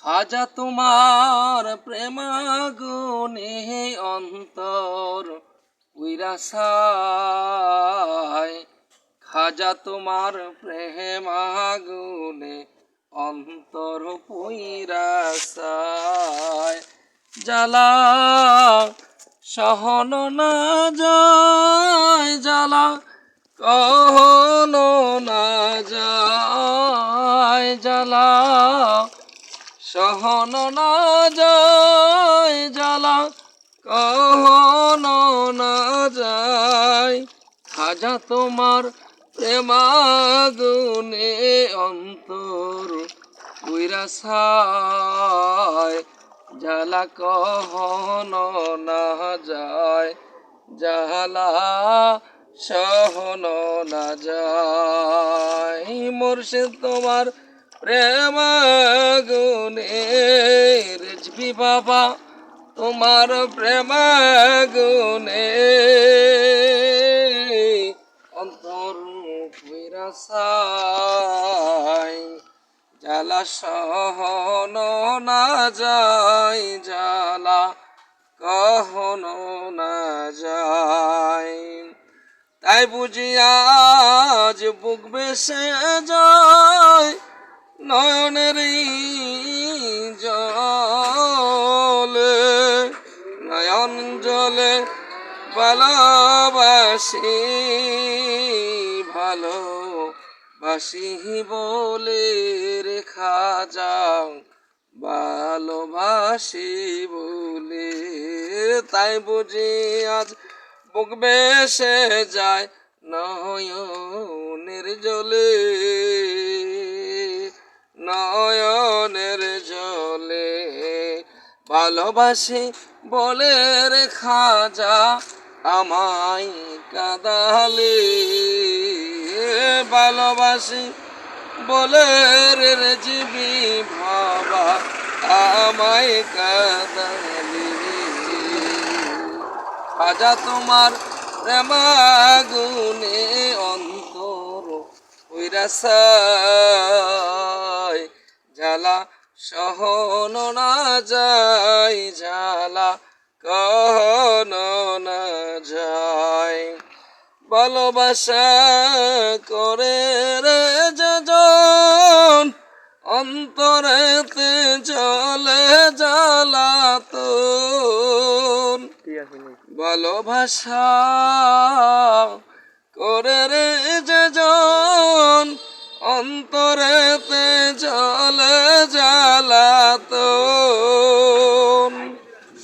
খাজা তোমার প্রেমাগুনে অন্তর উইরাসায়, খাজা তোমার প্রেমাগুনে অন্তর পুইরাসায়। জ্বালা সহন না যায়, জ্বালা কহনো না যায়, জ্বালা সহন না যায়, জ্বালা কহনো না যায়। খাজা তোমার প্রেমাগুনে অন্তর উইরাসায়, জ্বালা কহনো না যায়, জ্বালা সহনো না যায়। মুর্শিদ তোমার প্রেমাগুনে রেজবি বাবা তোমার প্রেমাগুনে অন্তর উইরাসায়, জ্বালা সহন না যায়, জ্বালা কহনো না যায়। তাই বুঝি আজ বুক বেসে যায় নয়নের জলে, নয়ন জলে ভালোবাসি, ভালোবাসি বলে রেখা যাও, ভালোবাসি বলে। তাই বুঝি আজ বুক বেসে যায় নয়নের জলে, নয়নের জলে। ভালোবাসি বলে রেখা যা আমায় কাঁদালে, ভালোবাসি বলে রেজবি বাবা আমায় কাঁদালে। খাজা তোমার প্রেমাগুনে অন্তর উইরাসায়, জ্বালা সহন না যায়, জ্বালা কহনো না যায়। ভালোবাসা করে রে যেজন অন্তরেতে চলে জ্বালাতন, ভালোবাসা করে রে যেজন অন্তরেতে চলে জ্বালাতন।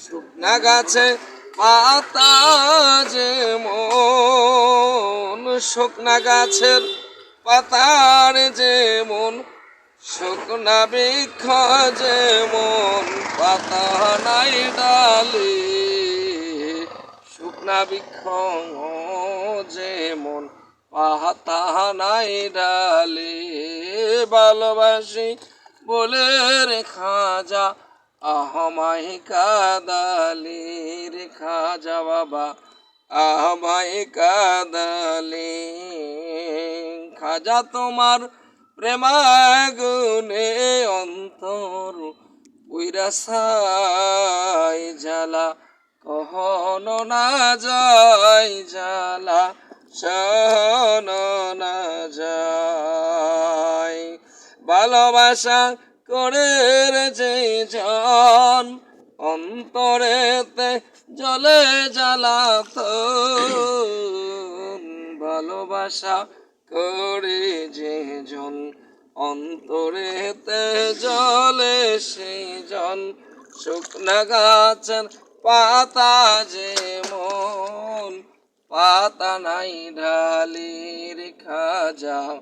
শুকনা গাছে পাতা যেমন, শুকনা গাছের পাতার যেমন, শুকনা বৃক্ষ যেমন পাতা নাই ডালে, শুকনা বৃক্ষ যেমন পাতা নাই ডালে। ভালোবাসি বলে রেখা যা আমায় কাঁদালে, রেখা যা বাবা আমায় কাঁদালে। খাজা তোমার প্রেমাগুনে অন্তর উইরাসায়, জ্বালা কহনো না যায়, জ্বালা সহন না যায়। ভালোবাসা করে যে জন অন্তরেতে জলে জ্বালাতন, ভালোবাসা করে যে জন অন্তরেতে জলে সেই জন। শুকনা গাছের পাতা যেমন পাতা নাই ঢালি, রেখা যাও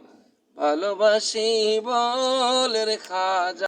ভালোবাসি বলে রেখা যাও।